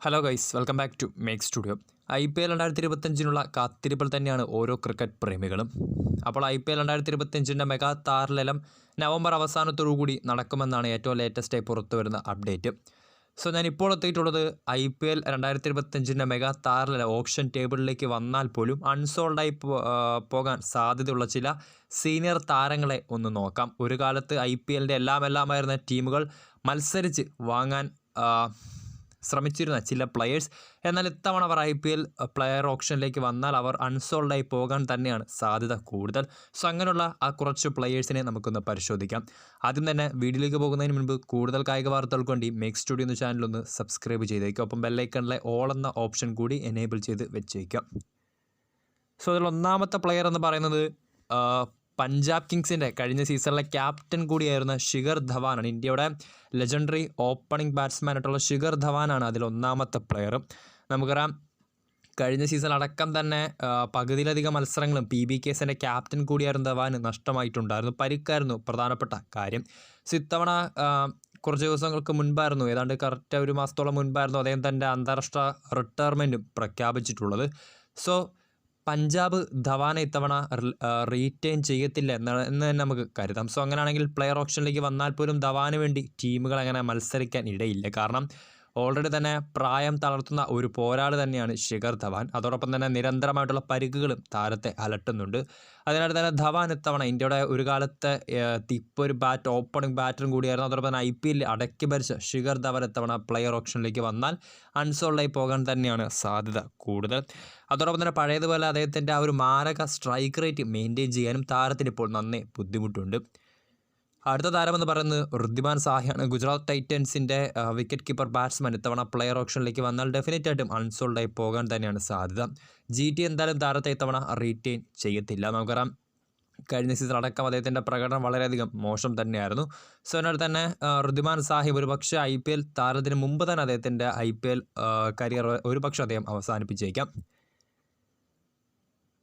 Hello guys, welcome back to make studio. IPL 2025 കാത്തിരിപ്പിൽ തന്നെയാണ് ഓരോ ക്രിക്കറ്റ് പ്രേമികളും. അപ്പോൾ IPL 2025 മെഗാ താരലേലം നവംബർ അവസാനത്തോടുകൂടി നടക്കുമെന്നാണ് ഏറ്റവും ലേറ്റസ്റ്റായി പുറത്തു വരുന്ന അപ്ഡേറ്റ്. സോ ഞാനിപ്പോൾ എത്തിയിട്ടുള്ളത് IPL 2025 മെഗാ താരലേലം ഓപ്ഷൻ ടേബിളിലേക്ക് വന്നാൽ പോലും അൺസോൾഡായി പോകാൻ സാധ്യതയുള്ള ചില സീനിയർ താരങ്ങളെ ഒന്ന് നോക്കാം. ഒരു കാലത്ത് IPL എല്ലാമായിരുന്ന ടീമുകൾ മത്സരിച്ച് വാങ്ങാൻ ശ്രമിച്ചിരുന്ന ചില പ്ലെയേഴ്സ്, എന്നാൽ ഇത്തവണ അവർ IPL പ്ലെയർ ഓപ്ഷനിലേക്ക് വന്നാൽ അവർ അൺസോൾഡായി പോകാൻ തന്നെയാണ് സാധ്യത കൂടുതൽ. സോ അങ്ങനെയുള്ള ആ കുറച്ച് പ്ലെയേഴ്സിനെ നമുക്കൊന്ന് പരിശോധിക്കാം. ആദ്യം തന്നെ വീഡിയോയിലേക്ക് പോകുന്നതിന് മുൻപ് കൂടുതൽ കായിക വാർത്തകൾക്ക് വേണ്ടി മേക്ക് സ്റ്റുഡിയോ എന്ന ചാനലൊന്ന് സബ്സ്ക്രൈബ് ചെയ്തേക്കും. ഒപ്പം ബെല്ലൈക്കണിലെ ഓൾ എന്ന ഓപ്ഷൻ കൂടി എനേബിൾ ചെയ്ത് വെച്ചേക്കാം. സോ അതിൽ ഒന്നാമത്തെ പ്ലെയർ എന്ന് പറയുന്നത് പഞ്ചാബ് കിങ്സിൻ്റെ കഴിഞ്ഞ സീസണിലെ ക്യാപ്റ്റൻ കൂടിയായിരുന്ന ശിഖർ ധവാനാണ്. ഇന്ത്യയുടെ ലെജൻഡറി ഓപ്പണിംഗ് ബാറ്റ്സ്മാനായിട്ടുള്ള ശിഖർ ധവാനാണ് അതിലൊന്നാമത്തെ പ്ലെയർ. നമുക്കറിയാം, കഴിഞ്ഞ സീസൺ അടക്കം തന്നെ പകുതിയിലധികം മത്സരങ്ങളും PBKസിൻ്റെ ക്യാപ്റ്റൻ കൂടിയായിരുന്ന ധവാന് നഷ്ടമായിട്ടുണ്ടായിരുന്നു. പരിക്കായിരുന്നു പ്രധാനപ്പെട്ട കാര്യം. സോ ഇത്തവണ കുറച്ച് ദിവസങ്ങൾക്ക് മുൻപായിരുന്നു, ഏതാണ്ട് കറക്റ്റ് ഒരു മാസത്തോളം മുൻപായിരുന്നു അദ്ദേഹം തൻ്റെ അന്താരാഷ്ട്ര റിട്ടയർമെൻറ്റും പ്രഖ്യാപിച്ചിട്ടുള്ളത്. സോ പഞ്ചാബ് ധവാനെ ഇത്തവണ റീറ്റെയിൻ ചെയ്യത്തില്ല എന്ന് തന്നെ നമുക്ക് കരുതാം. സോ അങ്ങനെയാണെങ്കിൽ പ്ലെയർ ഓപ്ഷനിലേക്ക് വന്നാൽ പോലും ധവാന് വേണ്ടി ടീമുകൾ അങ്ങനെ മത്സരിക്കാൻ ഇടയില്ല. കാരണം ഓൾറെഡി തന്നെ പ്രായം തളർത്തുന്ന ഒരു പോരാളി തന്നെയാണ് ശിഖർ ധവാൻ. അതോടൊപ്പം തന്നെ നിരന്തരമായിട്ടുള്ള പരിക്കുകളും താരത്തെ അലട്ടുന്നുണ്ട്. അതിനാൽ തന്നെ ധവാൻ ഇത്തവണ ഇന്ത്യയുടെ ഒരു കാലത്തെ ഇപ്പോൾ ഒരു ഓപ്പണിംഗ് ബാറ്ററും കൂടിയായിരുന്നു. അതോടൊപ്പം തന്നെ IPL അടക്കി ഭരിച്ച ശിഖർ ധവാൻ ഇത്തവണ പ്ലെയർ ഓപ്ഷനിലേക്ക് വന്നാൽ അൺസോൾഡായി പോകാൻ തന്നെയാണ് സാധ്യത കൂടുതൽ. അതോടൊപ്പം തന്നെ പഴയതുപോലെ അദ്ദേഹത്തിൻ്റെ ആ ഒരു മാരക സ്ട്രൈക്ക് റേറ്റ് മെയിൻറ്റെയിൻ ചെയ്യാനും താരത്തിന് ഇപ്പോൾ നന്നേ ബുദ്ധിമുട്ടുണ്ട്. അടുത്ത താരമെന്ന് പറയുന്നത് ഋദ്ധിമാൻ സാഹയാണ്. ഗുജറാത്ത് ടൈറ്റൻസിൻ്റെ വിക്കറ്റ് കീപ്പർ ബാറ്റ്സ്മാൻ ഇത്തവണ പ്ലെയർ ഓപ്ഷനിലേക്ക് വന്നാൽ ഡെഫിനറ്റായിട്ടും അൺസോൾഡായി പോകാൻ തന്നെയാണ് സാധ്യത. GT എന്തായാലും താരത്തെ ഇത്തവണ റീറ്റെയിൻ ചെയ്യത്തില്ല. നമുക്കറിയാം, കഴിഞ്ഞ സീസൺ അടക്കം അദ്ദേഹത്തിൻ്റെ പ്രകടനം വളരെയധികം മോശം തന്നെയായിരുന്നു. സോ അതിനാൽ തന്നെ ഋദ്ധിമാൻ സാഹിബ് ഒരു പക്ഷേ IPL താരത്തിന് മുമ്പ് തന്നെ അദ്ദേഹത്തിൻ്റെ IPL കരിയർ ഒരു പക്ഷേ അദ്ദേഹം അവസാനിപ്പിച്ചേക്കാം.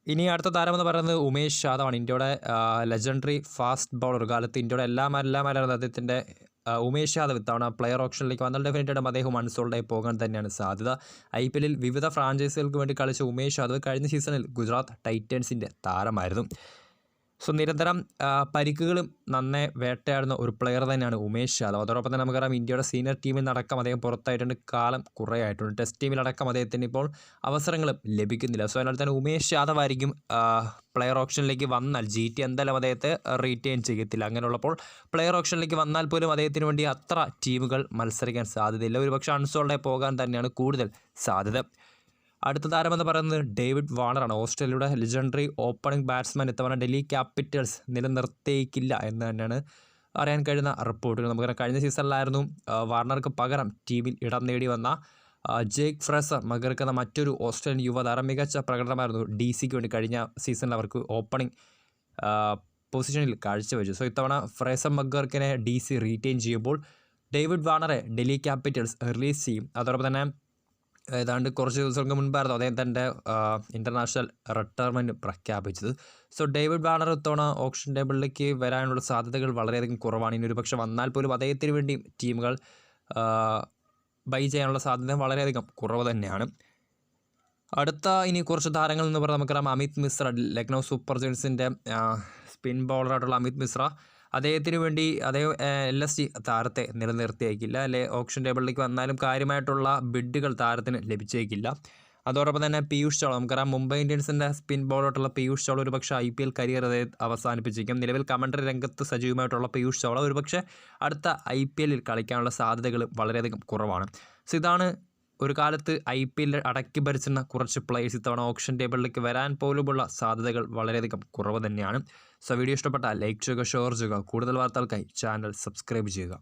ഇനി അടുത്ത താരമെന്ന് പറയുന്നത് ഉമേഷ് യാദവാണ്. ഇന്ത്യയുടെ ലെജൻഡറി ഫാസ്റ്റ് ബൗളർ. ഒരു കാലത്ത് ഇന്ത്യയുടെ എല്ലാമായിരുന്നു അദ്ദേഹത്തിൻ്റെ ഉമേഷ് യാദവ് ഇത്തവണ പ്ലെയർ ഓപ്ഷനിലേക്ക് വന്നാൽ ഡെഫിനറ്റായിട്ടും അദ്ദേഹം അൺസോൾഡായി പോകാൻ തന്നെയാണ് സാധ്യത. IPL വിവിധ ഫ്രാഞ്ചൈസികൾക്ക് വേണ്ടി കളിച്ച ഉമേഷ് യാദവ് കഴിഞ്ഞ സീസണിൽ ഗുജറാത്ത് ടൈറ്റൻസിൻ്റെ താരമായിരുന്നു. സോ നിരന്തരം പരിക്കുകളും നന്നേ വേട്ടയാടുന്ന ഒരു പ്ലെയർ തന്നെയാണ് ഉമേഷ് യാദവ്. അതോടൊപ്പം തന്നെ നമുക്കറിയാം, ഇന്ത്യയുടെ സീനിയർ ടീമിൽ നിന്നടക്കം അദ്ദേഹം പുറത്തായിട്ടുണ്ട്, കാലം കുറേ ആയിട്ടുണ്ട്. ടെസ്റ്റ് ടീമിലടക്കം അദ്ദേഹത്തിന് ഇപ്പോൾ അവസരങ്ങളും ലഭിക്കുന്നില്ല. സോ അതിനാൽ തന്നെ ഉമേഷ് യാദവ് ആയിരിക്കും പ്ലെയർ ഓപ്ഷനിലേക്ക് വന്നാൽ GT എന്തായാലും അദ്ദേഹത്തെ റീറ്റെയിൻ ചെയ്യത്തില്ല. അങ്ങനെയുള്ളപ്പോൾ പ്ലെയർ ഓപ്ഷനിലേക്ക് വന്നാൽ പോലും അദ്ദേഹത്തിന് വേണ്ടി അത്ര ടീമുകൾ മത്സരിക്കാൻ സാധ്യതയില്ല. ഒരുപക്ഷെ അൺസോൾഡായി പോകാൻ തന്നെയാണ് കൂടുതൽ സാധ്യത. അടുത്ത താരമെന്ന് പറയുന്നത് ഡേവിഡ് വാർണറാണ്. ഓസ്ട്രേലിയയുടെ ലെജൻഡറി ഓപ്പണിംഗ് ബാറ്റ്സ്മാൻ ഇത്തവണ ഡൽഹി ക്യാപിറ്റൽസ് നിലനിർത്തിയിക്കില്ല എന്ന് തന്നെയാണ് അറിയാൻ കഴിയുന്ന റിപ്പോർട്ടുകൾ. നമുക്കറിയാം, കഴിഞ്ഞ സീസണിലായിരുന്നു വാർണർക്ക് പകരം ടീമിൽ ഇടം നേടി വന്ന ജേക്ക് ഫ്രേസർ മഗർക്ക് എന്ന മറ്റൊരു ഓസ്ട്രേലിയൻ യുവതാരം മികച്ച പ്രകടനമായിരുന്നു DCക്ക് വേണ്ടി കഴിഞ്ഞ സീസണിൽ അവർക്ക് ഓപ്പണിംഗ് പൊസിഷനിൽ കാഴ്ചവെച്ചു. സോ ഇത്തവണ ഫ്രേസർ മഗർക്കിനെ DC റീറ്റെയിൻ ചെയ്യുമ്പോൾ ഡേവിഡ് വാർണറെ ഡൽഹി ക്യാപിറ്റൽസ് റിലീസ് ചെയ്യും. അതോടൊപ്പം തന്നെ ഏതാണ്ട് കുറച്ച് ദിവസങ്ങൾക്ക് മുൻപായിരുന്നു അദ്ദേഹം തൻ്റെ ഇൻ്റർനാഷണൽ റിട്ടയർമെൻറ്റ് പ്രഖ്യാപിച്ചത്. സോ ഡേവിഡ് വാർണർ ഇത്തവണ ഓപ്ഷൻ ടേബിളിലേക്ക് വരാനുള്ള സാധ്യതകൾ വളരെയധികം കുറവാണ്. ഇനി ഒരു പക്ഷേ വന്നാൽ പോലും അദ്ദേഹത്തിന് വേണ്ടി ടീമുകൾ ബൈ ചെയ്യാനുള്ള സാധ്യത വളരെയധികം കുറവ് തന്നെയാണ്. അടുത്ത ഇനി കുറച്ച് താരങ്ങൾ എന്ന് പറഞ്ഞാൽ നമുക്കറിയാം, അമിത് മിശ്ര, ലക്നൗ സൂപ്പർ ജയൻസിൻ്റെ സ്പിൻ ബൗളറായിട്ടുള്ള അമിത് മിശ്ര. അദ്ദേഹത്തിന് വേണ്ടി അദ്ദേഹം LSG താരത്തെ നിലനിർത്തിയേക്കില്ല. ഓപ്ഷൻ ടേബിളിലേക്ക് വന്നാലും കാര്യമായിട്ടുള്ള ബിഡുകൾ താരത്തിന് ലഭിച്ചേക്കില്ല. അതോടൊപ്പം തന്നെ പീയൂഷ് ചൗള, നമുക്കറിയാം മുംബൈ ഇന്ത്യൻസിൻ്റെ സ്പിൻ ബൗളറായിട്ടുള്ള പീയൂഷ് ചൗള ഒരു പക്ഷേ IPL കരിയർ അവസാനിപ്പിച്ചേക്കും. നിലവിൽ കമൻ്ററി രംഗത്ത് സജീവമായിട്ടുള്ള പീയൂഷ് ചൗള ഒരു പക്ഷേ അടുത്ത IPLൽ കളിക്കാനുള്ള സാധ്യതകൾ വളരെയധികം കുറവാണ്. സോ ഇതാണ് ഒരു കാലത്ത് IPL അടക്കി ഭരിച്ചിരുന്ന കുറച്ച് പ്ലേയേഴ്സ് ഇത്തവണ ഓപ്ഷൻ ടേബിളിലേക്ക് വരാൻ പോലുമുള്ള സാധ്യതകൾ വളരെയധികം കുറവ് തന്നെയാണ്. സോ വീഡിയോ ഇഷ്ടപ്പെട്ടാൽ ലൈക്ക് ചെയ്യുക, ഷെയർ ചെയ്യുക. കൂടുതൽ വാർത്തകൾക്കായി ചാനൽ സബ്സ്ക്രൈബ് ചെയ്യുക.